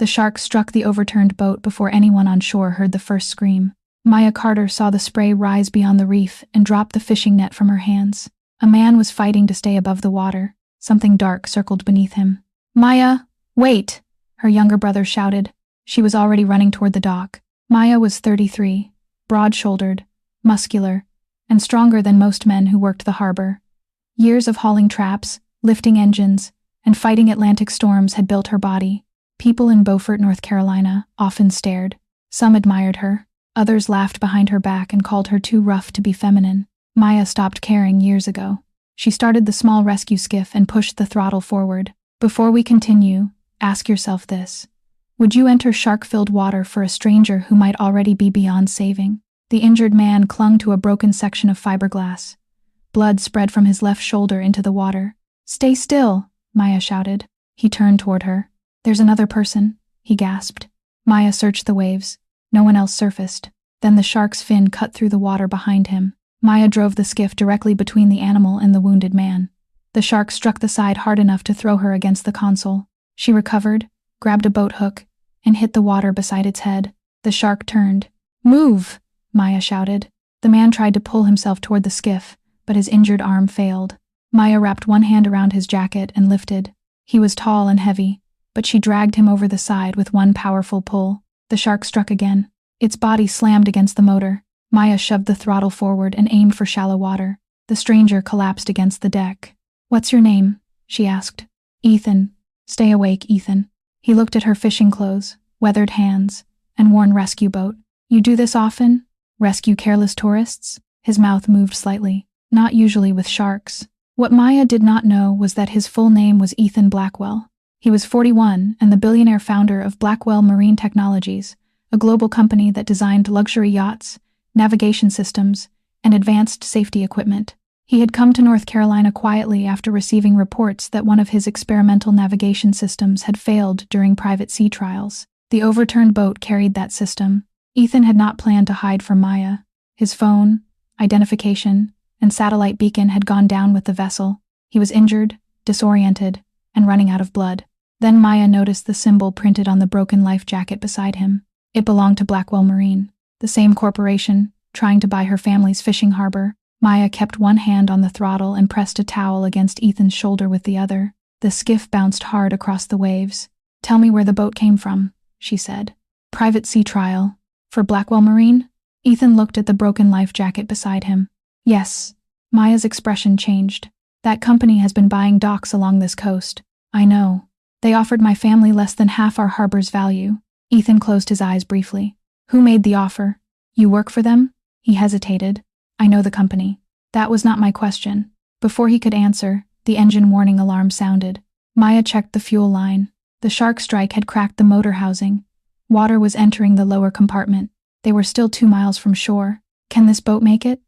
The shark struck the overturned boat before anyone on shore heard the first scream. Maya Carter saw the spray rise beyond the reef and dropped the fishing net from her hands. A man was fighting to stay above the water. Something dark circled beneath him. "Maya, wait!" her younger brother shouted. She was already running toward the dock. Maya was 33, broad-shouldered, muscular, and stronger than most men who worked the harbor. Years of hauling traps, lifting engines, and fighting Atlantic storms had built her body. People in Beaufort, North Carolina, often stared. Some admired her. Others laughed behind her back and called her too rough to be feminine. Maya stopped caring years ago. She started the small rescue skiff and pushed the throttle forward. Before we continue, ask yourself this. Would you enter shark-filled water for a stranger who might already be beyond saving? The injured man clung to a broken section of fiberglass. Blood spread from his left shoulder into the water. "Stay still," Maya shouted. He turned toward her. "There's another person," he gasped. Maya searched the waves. No one else surfaced. Then the shark's fin cut through the water behind him. Maya drove the skiff directly between the animal and the wounded man. The shark struck the side hard enough to throw her against the console. She recovered, grabbed a boat hook, and hit the water beside its head. The shark turned. "Move!" Maya shouted. The man tried to pull himself toward the skiff, but his injured arm failed. Maya wrapped one hand around his jacket and lifted. He was tall and heavy, but she dragged him over the side with one powerful pull. The shark struck again. Its body slammed against the motor. Maya shoved the throttle forward and aimed for shallow water. The stranger collapsed against the deck. "What's your name?" she asked. "Ethan. Stay awake, Ethan." He looked at her fishing clothes, weathered hands, and worn rescue boat. "You do this often? Rescue careless tourists?" His mouth moved slightly. "Not usually with sharks." What Maya did not know was that his full name was Ethan Blackwell. He was 41 and the billionaire founder of Blackwell Marine Technologies, a global company that designed luxury yachts, navigation systems, and advanced safety equipment. He had come to North Carolina quietly after receiving reports that one of his experimental navigation systems had failed during private sea trials. The overturned boat carried that system. Ethan had not planned to hide from Maya. His phone, identification, and satellite beacon had gone down with the vessel. He was injured, disoriented, and running out of blood. Then Maya noticed the symbol printed on the broken life jacket beside him. It belonged to Blackwell Marine, the same corporation, trying to buy her family's fishing harbor. Maya kept one hand on the throttle and pressed a towel against Ethan's shoulder with the other. The skiff bounced hard across the waves. "Tell me where the boat came from," she said. "Private sea trial. For Blackwell Marine?" Ethan looked at the broken life jacket beside him. "Yes." Maya's expression changed. "That company has been buying docks along this coast. I know. They offered my family less than half our harbor's value." Ethan closed his eyes briefly. "Who made the offer? You work for them?" He hesitated. "I know the company." That was not my question. Before he could answer, the engine warning alarm sounded. Maya checked the fuel line. The shark strike had cracked the motor housing. Water was entering the lower compartment. They were still 2 miles from shore. "Can this boat make it?"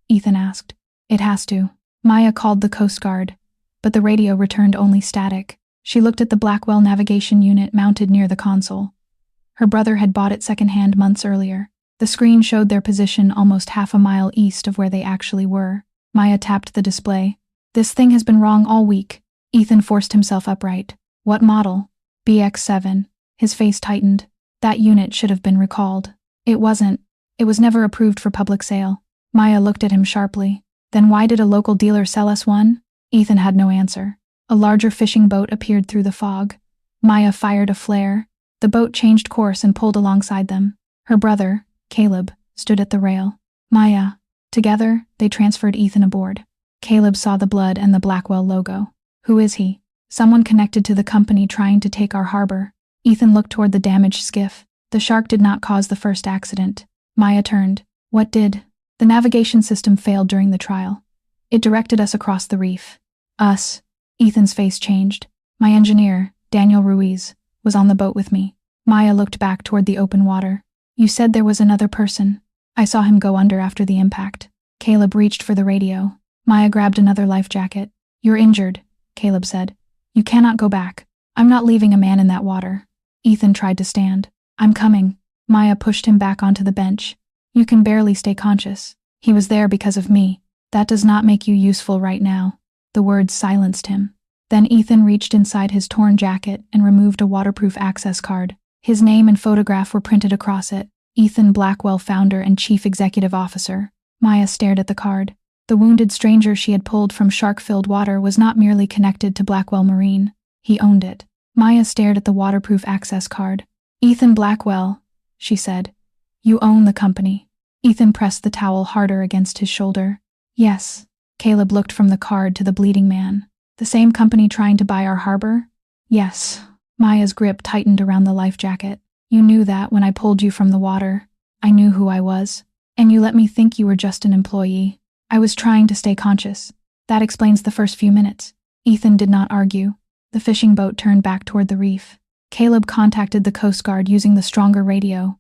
Ethan asked. "It has to." Maya called the Coast Guard, but the radio returned only static. She looked at the Blackwell navigation unit mounted near the console. Her brother had bought it secondhand months earlier. The screen showed their position almost half a mile east of where they actually were. Maya tapped the display. "This thing has been wrong all week." Ethan forced himself upright. "What model?" "BX7. His face tightened. "That unit should have been recalled." "It wasn't. It was never approved for public sale." Maya looked at him sharply. "Then why did a local dealer sell us one?" Ethan had no answer. A larger fishing boat appeared through the fog. Maya fired a flare. The boat changed course and pulled alongside them. Her brother, Caleb, stood at the rail. "Maya." Together, they transferred Ethan aboard. Caleb saw the blood and the Blackwell logo. "Who is he?" "Someone connected to the company trying to take our harbor." Ethan looked toward the damaged skiff. The shark did not cause the first accident. Maya turned. "What did?" "The navigation system failed during the trial. It directed us across the reef." "Us?" Ethan's face changed. "My engineer, Daniel Ruiz, was on the boat with me." Maya looked back toward the open water. "You said there was another person." "I saw him go under after the impact." Caleb reached for the radio. Maya grabbed another life jacket. "You're injured," Caleb said. "You cannot go back. I'm not leaving a man in that water." Ethan tried to stand. "I'm coming." Maya pushed him back onto the bench. "You can barely stay conscious. He was there because of me. That does not make you useful right now." The words silenced him. Then Ethan reached inside his torn jacket and removed a waterproof access card. His name and photograph were printed across it. Ethan Blackwell, founder and chief executive officer. Maya stared at the card. The wounded stranger she had pulled from shark-filled water was not merely connected to Blackwell Marine. He owned it. Maya stared at the waterproof access card. Ethan Blackwell, she said. You own the company. Ethan pressed the towel harder against his shoulder. Yes. Caleb looked from the card to the bleeding man. The same company trying to buy our harbor? Yes. Maya's grip tightened around the life jacket. You knew that when I pulled you from the water. I knew who I was. And you let me think you were just an employee. I was trying to stay conscious. That explains the first few minutes. Ethan did not argue. The fishing boat turned back toward the reef. Caleb contacted the Coast Guard using the stronger radio.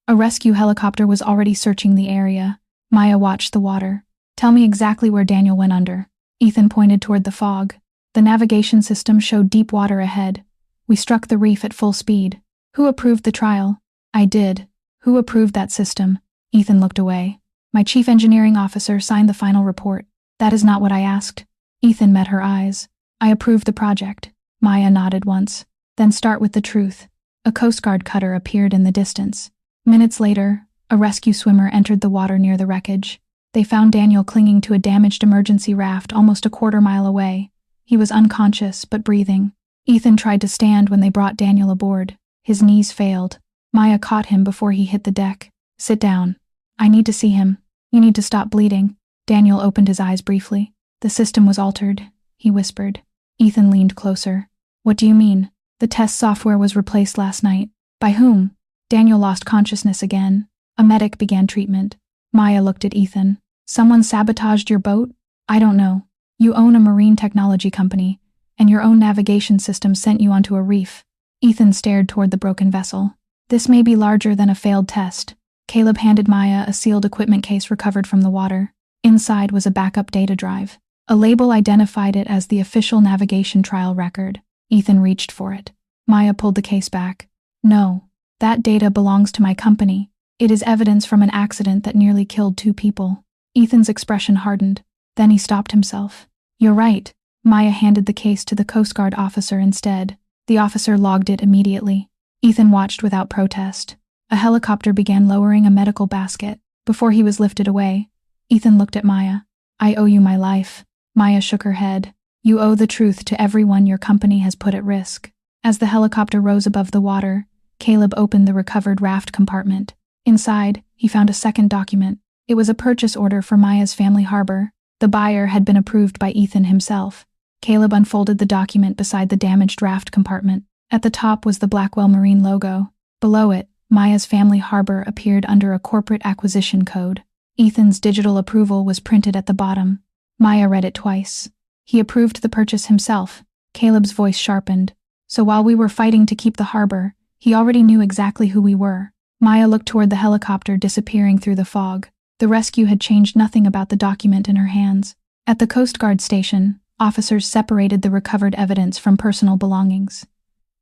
A rescue helicopter was already searching the area. Maya watched the water. Tell me exactly where Daniel went under. Ethan pointed toward the fog. The navigation system showed deep water ahead. We struck the reef at full speed. Who approved the trial? I did. Who approved that system? Ethan looked away. My chief engineering officer signed the final report. That is not what I asked. Ethan met her eyes. I approved the project. Maya nodded once. Then start with the truth. A Coast Guard cutter appeared in the distance. Minutes later, a rescue swimmer entered the water near the wreckage. They found Daniel clinging to a damaged emergency raft almost a quarter-mile away. He was unconscious, but breathing. Ethan tried to stand when they brought Daniel aboard. His knees failed. Maya caught him before he hit the deck. Sit down. I need to see him. You need to stop bleeding. Daniel opened his eyes briefly. The system was altered, he whispered. Ethan leaned closer. What do you mean? The test software was replaced last night. By whom? Daniel lost consciousness again. A medic began treatment. Maya looked at Ethan. Someone sabotaged your boat? I don't know. You own a marine technology company, and your own navigation system sent you onto a reef. Ethan stared toward the broken vessel. This may be larger than a failed test. Caleb handed Maya a sealed equipment case recovered from the water. Inside was a backup data drive. A label identified it as the official navigation trial record. Ethan reached for it. Maya pulled the case back. No. That data belongs to my company. It is evidence from an accident that nearly killed 2 people. Ethan's expression hardened. Then he stopped himself. You're right. Maya handed the case to the Coast Guard officer instead. The officer logged it immediately. Ethan watched without protest. A helicopter began lowering a medical basket. Before he was lifted away, Ethan looked at Maya. I owe you my life. Maya shook her head. You owe the truth to everyone your company has put at risk. As the helicopter rose above the water, Caleb opened the recovered raft compartment. Inside, he found a second document. It was a purchase order for Maya's family harbor. The buyer had been approved by Ethan himself. Caleb unfolded the document beside the damaged raft compartment. At the top was the Blackwell Marine logo. Below it, Maya's family harbor appeared under a corporate acquisition code. Ethan's digital approval was printed at the bottom. Maya read it twice. He approved the purchase himself. Caleb's voice sharpened. So while we were fighting to keep the harbor, he already knew exactly who we were. Maya looked toward the helicopter disappearing through the fog. The rescue had changed nothing about the document in her hands. At the Coast Guard station, officers separated the recovered evidence from personal belongings.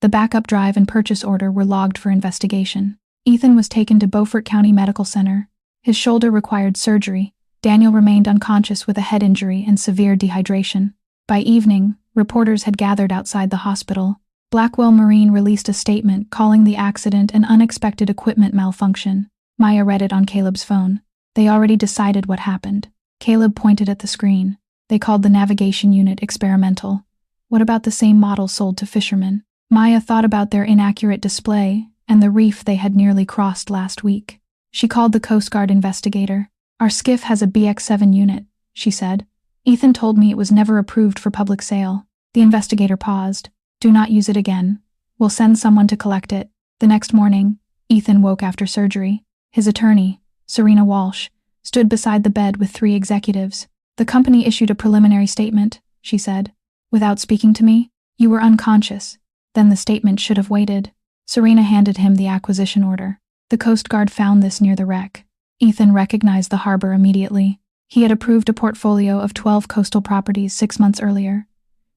The backup drive and purchase order were logged for investigation. Ethan was taken to Beaufort County Medical Center. His shoulder required surgery. Daniel remained unconscious with a head injury and severe dehydration. By evening, reporters had gathered outside the hospital. Blackwell Marine released a statement calling the accident an unexpected equipment malfunction. Maya read it on Caleb's phone. They already decided what happened. Caleb pointed at the screen. They called the navigation unit experimental. What about the same model sold to fishermen? Maya thought about their inaccurate display and the reef they had nearly crossed last week. She called the Coast Guard investigator. Our skiff has a BX-7 unit, she said. Ethan told me it was never approved for public sale. The investigator paused. Do not use it again. We'll send someone to collect it. The next morning, Ethan woke after surgery. His attorney, Serena Walsh, stood beside the bed with 3 executives. The company issued a preliminary statement, she said. Without speaking to me, you were unconscious. Then the statement should have waited. Serena handed him the acquisition order. The Coast Guard found this near the wreck. Ethan recognized the harbor immediately. He had approved a portfolio of 12 coastal properties 6 months earlier.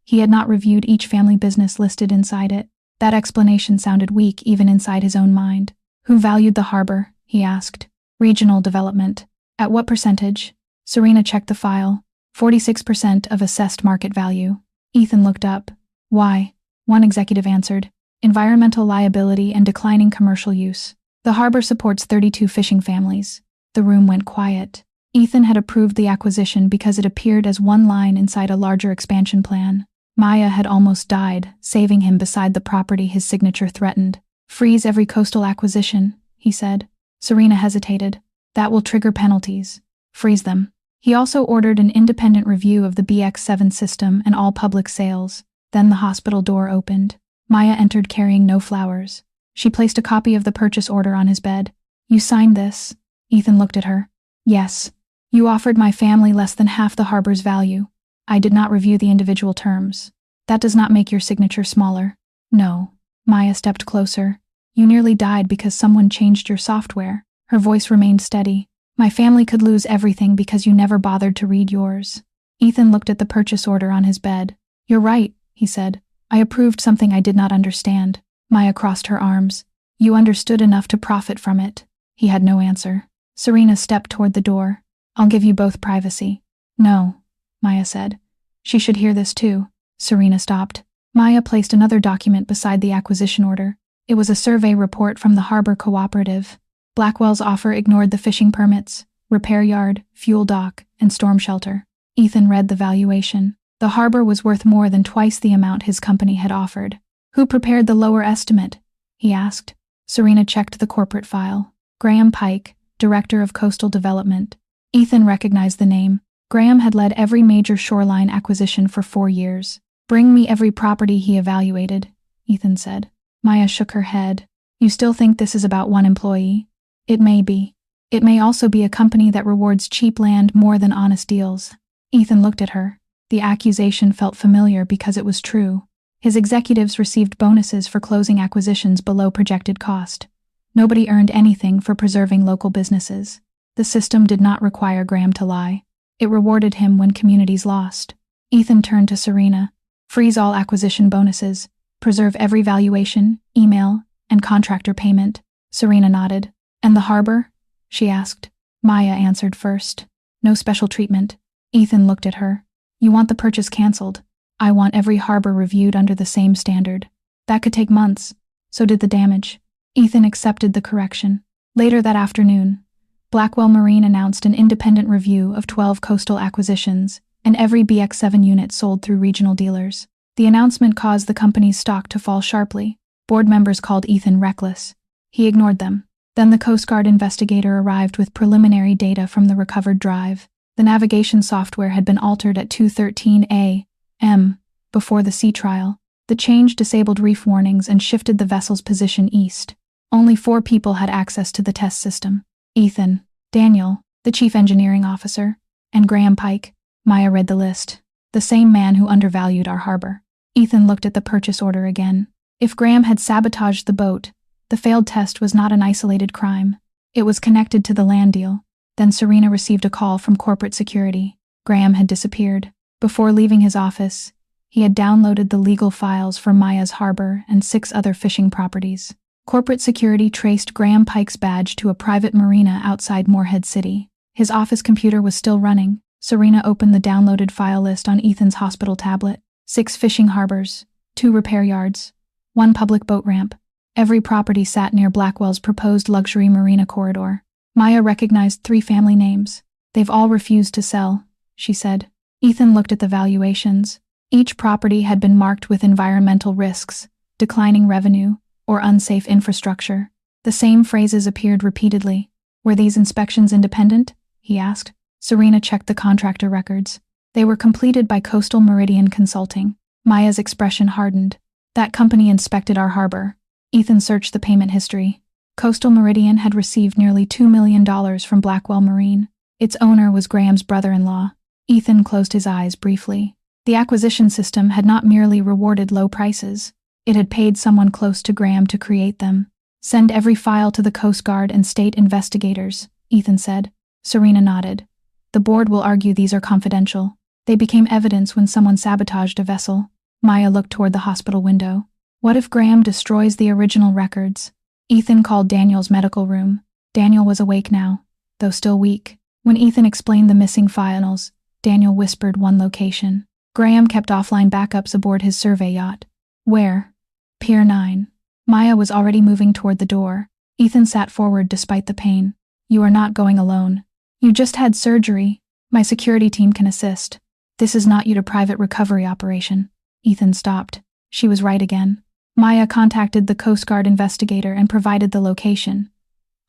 He had not reviewed each family business listed inside it. That explanation sounded weak even inside his own mind. Who valued the harbor? He asked. Regional development. At what percentage? Serena checked the file. 46% of assessed market value. Ethan looked up. Why? One executive answered. environmental liability and declining commercial use. The harbor supports 32 fishing families. The room went quiet. Ethan had approved the acquisition because it appeared as one line inside a larger expansion plan. Maya had almost died, saving him beside the property his signature threatened. Freeze every coastal acquisition, he said. Serena hesitated. That will trigger penalties. Freeze them. He also ordered an independent review of the BX7 system and all public sales. Then the hospital door opened. Maya entered carrying no flowers. She placed a copy of the purchase order on his bed. You signed this? Ethan looked at her. Yes. You offered my family less than half the harbor's value. I did not review the individual terms. That does not make your signature smaller. No. Maya stepped closer. You nearly died because someone changed your software. Her voice remained steady. My family could lose everything because you never bothered to read yours. Ethan looked at the purchase order on his bed. You're right, he said. I approved something I did not understand. Maya crossed her arms. You understood enough to profit from it. He had no answer. Serena stepped toward the door. I'll give you both privacy. No, Maya said. She should hear this too. Serena stopped. Maya placed another document beside the acquisition order. It was a survey report from the Harbor Cooperative. Blackwell's offer ignored the fishing permits, repair yard, fuel dock, and storm shelter. Ethan read the valuation. The harbor was worth more than twice the amount his company had offered. Who prepared the lower estimate? He asked. Serena checked the corporate file. Graham Pike, Director of Coastal Development. Ethan recognized the name. Graham had led every major shoreline acquisition for 4 years. Bring me every property he evaluated, Ethan said. Maya shook her head. You still think this is about one employee? It may be. It may also be a company that rewards cheap land more than honest deals. Ethan looked at her. The accusation felt familiar because it was true. His executives received bonuses for closing acquisitions below projected cost. Nobody earned anything for preserving local businesses. The system did not require Graham to lie. It rewarded him when communities lost. Ethan turned to Serena. Freeze all acquisition bonuses. Preserve every valuation, email, and contractor payment. Serena nodded. And the harbor? She asked. Maya answered first. No special treatment. Ethan looked at her. You want the purchase canceled. I want every harbor reviewed under the same standard. That could take months. So did the damage. Ethan accepted the correction. Later that afternoon, Blackwell Marine announced an independent review of 12 coastal acquisitions and every BX7 unit sold through regional dealers. The announcement caused the company's stock to fall sharply. Board members called Ethan reckless. He ignored them. Then the Coast Guard investigator arrived with preliminary data from the recovered drive. The navigation software had been altered at 2:13 a.m. before the sea trial. The change disabled reef warnings and shifted the vessel's position east. Only 4 people had access to the test system. Ethan, Daniel, the chief engineering officer, and Graham Pike. Maya read the list. The same man who undervalued our harbor. Ethan looked at the purchase order again. If Graham had sabotaged the boat, the failed test was not an isolated crime. It was connected to the land deal. Then Serena received a call from corporate security. Graham had disappeared. Before leaving his office, he had downloaded the legal files for Maya's harbor and 6 other fishing properties. Corporate security traced Graham Pike's badge to a private marina outside Morehead City. His office computer was still running. Serena opened the downloaded file list on Ethan's hospital tablet. 6 fishing harbors, 2 repair yards, 1 public boat ramp. Every property sat near Blackwell's proposed luxury marina corridor. Maya recognized 3 family names. They've all refused to sell, she said. Ethan looked at the valuations. Each property had been marked with environmental risks, declining revenue, or unsafe infrastructure. The same phrases appeared repeatedly. Were these inspections independent? He asked. Serena checked the contractor records. They were completed by Coastal Meridian Consulting. Maya's expression hardened. That company inspected our harbor. Ethan searched the payment history. Coastal Meridian had received nearly $2 million from Blackwell Marine. Its owner was Graham's brother-in-law. Ethan closed his eyes briefly. The acquisition system had not merely rewarded low prices. It had paid someone close to Graham to create them. Send every file to the Coast Guard and state investigators, Ethan said. Serena nodded. The board will argue these are confidential. They became evidence when someone sabotaged a vessel. Maya looked toward the hospital window. What if Graham destroys the original records? Ethan called Daniel's medical room. Daniel was awake now, though still weak. When Ethan explained the missing files, Daniel whispered one location. Graham kept offline backups aboard his survey yacht. Where? Pier 9. Maya was already moving toward the door. Ethan sat forward despite the pain. You are not going alone. You just had surgery. My security team can assist. This is not your private recovery operation. Ethan stopped. She was right again. Maya contacted the Coast Guard investigator and provided the location.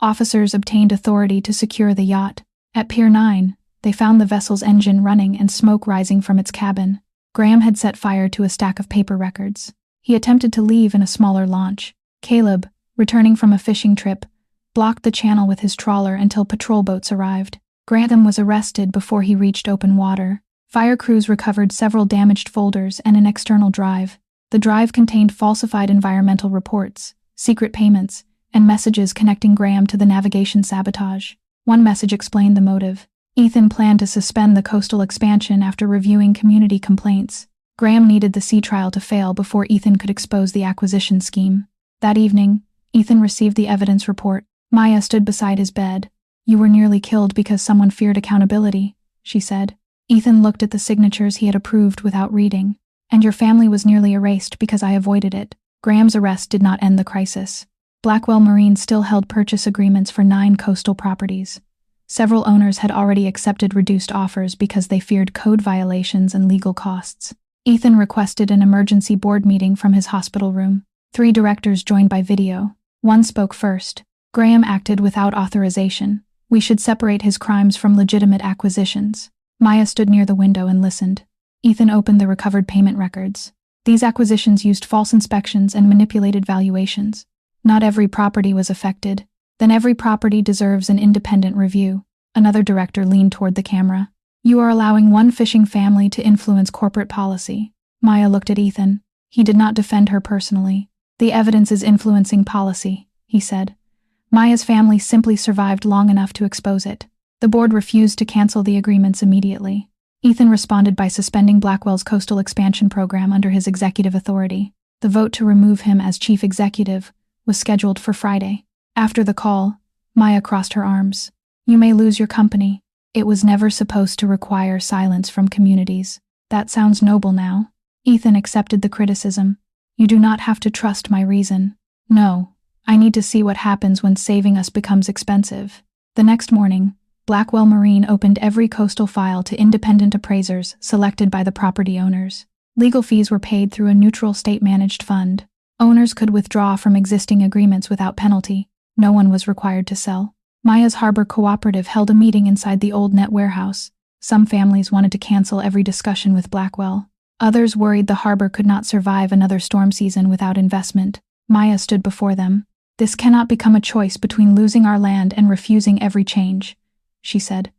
Officers obtained authority to secure the yacht. At Pier 9, they found the vessel's engine running and smoke rising from its cabin. Graham had set fire to a stack of paper records. He attempted to leave in a smaller launch. Caleb, returning from a fishing trip, blocked the channel with his trawler until patrol boats arrived. Grantham was arrested before he reached open water. Fire crews recovered several damaged folders and an external drive. The drive contained falsified environmental reports, secret payments, and messages connecting Graham to the navigation sabotage. One message explained the motive. Ethan planned to suspend the coastal expansion after reviewing community complaints. Graham needed the sea trial to fail before Ethan could expose the acquisition scheme. That evening, Ethan received the evidence report. Maya stood beside his bed. You were nearly killed because someone feared accountability, she said. Ethan looked at the signatures he had approved without reading. And your family was nearly erased because I avoided it. Graham's arrest did not end the crisis. Blackwell Marine still held purchase agreements for 9 coastal properties. Several owners had already accepted reduced offers because they feared code violations and legal costs. Ethan requested an emergency board meeting from his hospital room. 3 directors joined by video. One spoke first. Graham acted without authorization. We should separate his crimes from legitimate acquisitions. Maya stood near the window and listened. Ethan opened the recovered payment records. These acquisitions used false inspections and manipulated valuations. Not every property was affected. Then every property deserves an independent review. Another director leaned toward the camera. You are allowing one fishing family to influence corporate policy. Maya looked at Ethan. He did not defend her personally. The evidence is influencing policy, he said. Maya's family simply survived long enough to expose it. The board refused to cancel the agreements immediately. Ethan responded by suspending Blackwell's coastal expansion program under his executive authority. The vote to remove him as chief executive was scheduled for Friday. After the call, Maya crossed her arms. You may lose your company. It was never supposed to require silence from communities. That sounds noble now. Ethan accepted the criticism. You do not have to trust my reason. No, I need to see what happens when saving us becomes expensive. The next morning, Blackwell Marine opened every coastal file to independent appraisers selected by the property owners. Legal fees were paid through a neutral state-managed fund. Owners could withdraw from existing agreements without penalty. No one was required to sell. Maya's Harbor Cooperative held a meeting inside the old net warehouse. Some families wanted to cancel every discussion with Blackwell. Others worried the harbor could not survive another storm season without investment. Maya stood before them. This cannot become a choice between losing our land and refusing every change, she said.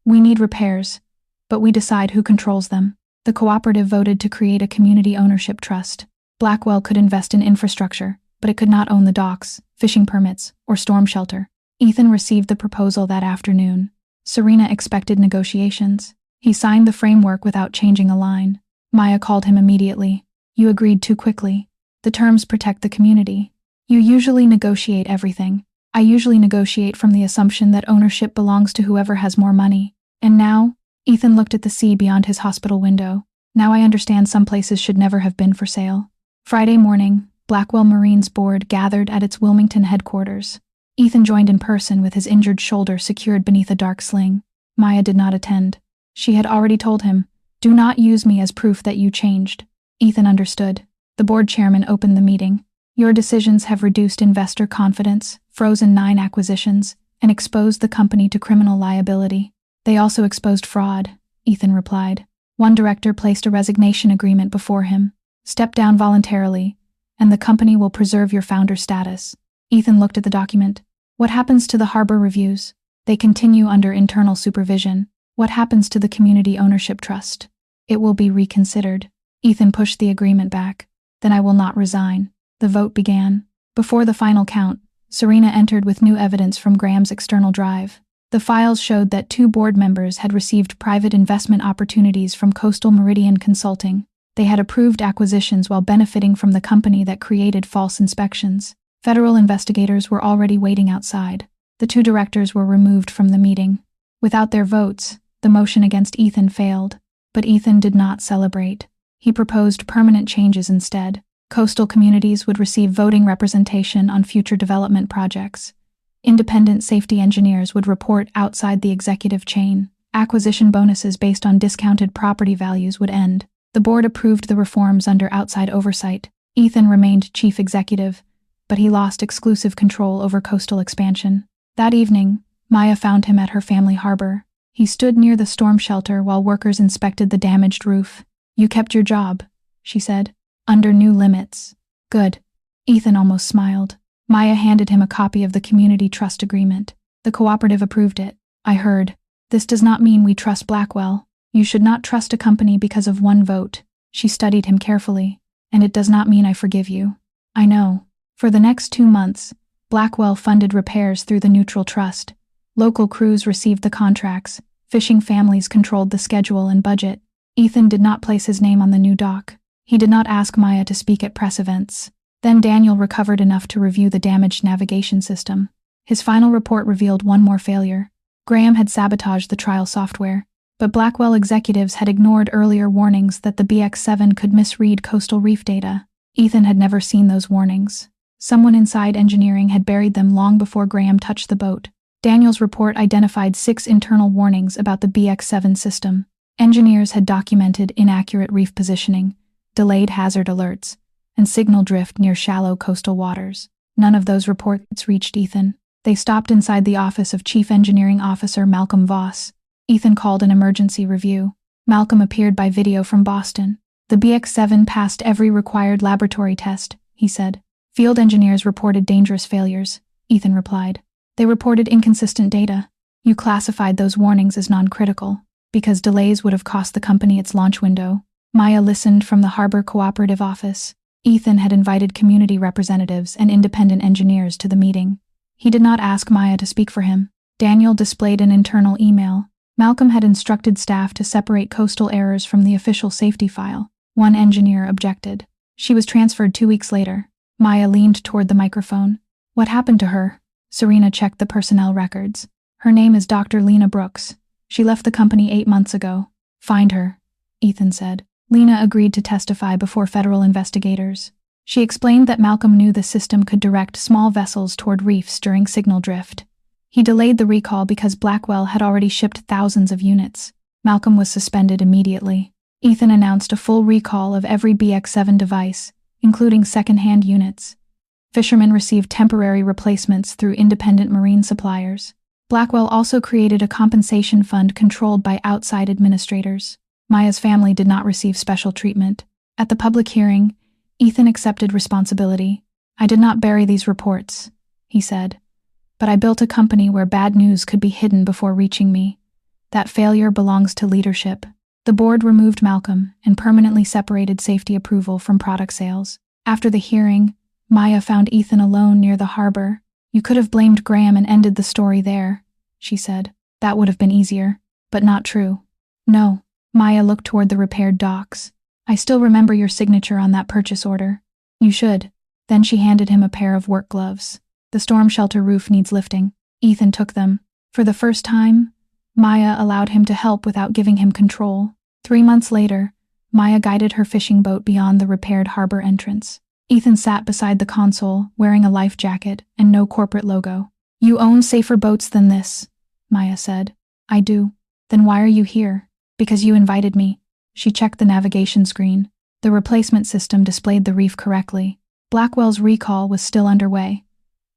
We need repairs, but we decide who controls them. The cooperative voted to create a community ownership trust. Blackwell could invest in infrastructure, but it could not own the docks, fishing permits, or storm shelter. Ethan received the proposal that afternoon. Serena expected negotiations. He signed the framework without changing a line. Maya called him immediately. You agreed too quickly. The terms protect the community. You usually negotiate everything. I usually negotiate from the assumption that ownership belongs to whoever has more money. And now, Ethan looked at the sea beyond his hospital window. Now I understand some places should never have been for sale. Friday morning, Blackwell Marine's board gathered at its Wilmington headquarters. Ethan joined in person with his injured shoulder secured beneath a dark sling. Maya did not attend. She had already told him, do not use me as proof that you changed. Ethan understood. The board chairman opened the meeting. Your decisions have reduced investor confidence, frozen 9 acquisitions, and exposed the company to criminal liability. They also exposed fraud, Ethan replied. One director placed a resignation agreement before him. Step down voluntarily, and the company will preserve your founder status. Ethan looked at the document. What happens to the harbor reviews? They continue under internal supervision. What happens to the community ownership trust? It will be reconsidered. Ethan pushed the agreement back. Then I will not resign. The vote began. Before the final count, Serena entered with new evidence from Graham's external drive. The files showed that 2 board members had received private investment opportunities from Coastal Meridian Consulting. They had approved acquisitions while benefiting from the company that created false inspections. Federal investigators were already waiting outside. The 2 directors were removed from the meeting. Without their votes, the motion against Ethan failed. But Ethan did not celebrate. He proposed permanent changes instead. Coastal communities would receive voting representation on future development projects. Independent safety engineers would report outside the executive chain. Acquisition bonuses based on discounted property values would end. The board approved the reforms under outside oversight. Ethan remained chief executive, but he lost exclusive control over coastal expansion. That evening, Maya found him at her family harbor. He stood near the storm shelter while workers inspected the damaged roof. "You kept your job," she said. "Under new limits." "Good." Ethan almost smiled. Maya handed him a copy of the community trust agreement. "The cooperative approved it. I heard. This does not mean we trust Blackwell. You should not trust a company because of one vote." She studied him carefully. "And it does not mean I forgive you." "I know." For the next 2 months, Blackwell funded repairs through the neutral trust. Local crews received the contracts. Fishing families controlled the schedule and budget. Ethan did not place his name on the new dock. He did not ask Maya to speak at press events. Then Daniel recovered enough to review the damaged navigation system. His final report revealed one more failure. Graham had sabotaged the trial software, but Blackwell executives had ignored earlier warnings that the BX-7 could misread coastal reef data. Ethan had never seen those warnings. Someone inside engineering had buried them long before Graham touched the boat. Daniel's report identified 6 internal warnings about the BX-7 system. Engineers had documented inaccurate reef positioning, delayed hazard alerts, and signal drift near shallow coastal waters. None of those reports reached Ethan. They stopped inside the office of Chief Engineering Officer Malcolm Voss. Ethan called an emergency review. Malcolm appeared by video from Boston. "The BX-7 passed every required laboratory test," he said. "Field engineers reported dangerous failures," Ethan replied. "They reported inconsistent data. You classified those warnings as non-critical, because delays would have cost the company its launch window." Maya listened from the Harbor Cooperative office. Ethan had invited community representatives and independent engineers to the meeting. He did not ask Maya to speak for him. Daniel displayed an internal email. Malcolm had instructed staff to separate coastal errors from the official safety file. One engineer objected. She was transferred 2 weeks later. Maya leaned toward the microphone. "What happened to her?" Serena checked the personnel records. "Her name is Dr. Lena Brooks. She left the company 8 months ago." "Find her," Ethan said. Lena agreed to testify before federal investigators. She explained that Malcolm knew the system could direct small vessels toward reefs during signal drift. He delayed the recall because Blackwell had already shipped thousands of units. Malcolm was suspended immediately. Ethan announced a full recall of every BX-7 device, including second-hand units. Fishermen received temporary replacements through independent marine suppliers. Blackwell also created a compensation fund controlled by outside administrators. Maya's family did not receive special treatment. At the public hearing, Ethan accepted responsibility. "I did not bury these reports," he said. "But I built a company where bad news could be hidden before reaching me. That failure belongs to leadership." The board removed Malcolm and permanently separated safety approval from product sales. After the hearing, Maya found Ethan alone near the harbor. "You could have blamed Graham and ended the story there," she said. "That would have been easier, but not true." "No." Maya looked toward the repaired docks. "I still remember your signature on that purchase order." "You should." Then she handed him a pair of work gloves. "The storm shelter roof needs lifting." Ethan took them. For the first time, Maya allowed him to help without giving him control. 3 months later, Maya guided her fishing boat beyond the repaired harbor entrance. Ethan sat beside the console, wearing a life jacket and no corporate logo. "You own safer boats than this," Maya said. "I do." "Then why are you here?" "Because you invited me." She checked the navigation screen. The replacement system displayed the reef correctly. Blackwell's recall was still underway.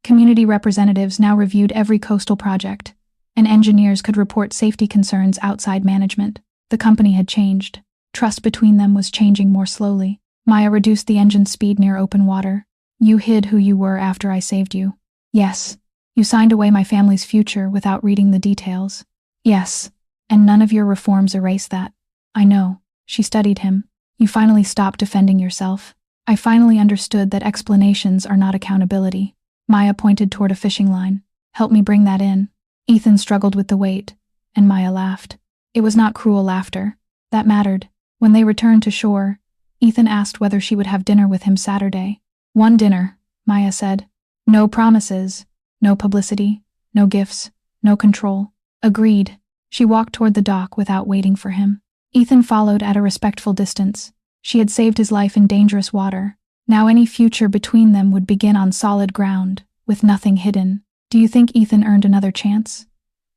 Community representatives now reviewed every coastal project, and engineers could report safety concerns outside management. The company had changed. Trust between them was changing more slowly. Maya reduced the engine speed near open water. "You hid who you were after I saved you." "Yes." "You signed away my family's future without reading the details." "Yes. And none of your reforms erase that." "I know." She studied him. "You finally stopped defending yourself." "I finally understood that explanations are not accountability." Maya pointed toward a fishing line. "Help me bring that in." Ethan struggled with the weight, and Maya laughed. It was not cruel laughter. That mattered. When they returned to shore, Ethan asked whether she would have dinner with him Saturday. "One dinner," Maya said. "No promises, no publicity, no gifts, no control." "Agreed." She walked toward the dock without waiting for him. Ethan followed at a respectful distance. She had saved his life in dangerous water. Now any future between them would begin on solid ground, with nothing hidden. Do you think Ethan earned another chance?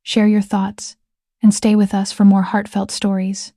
Share your thoughts, and stay with us for more heartfelt stories.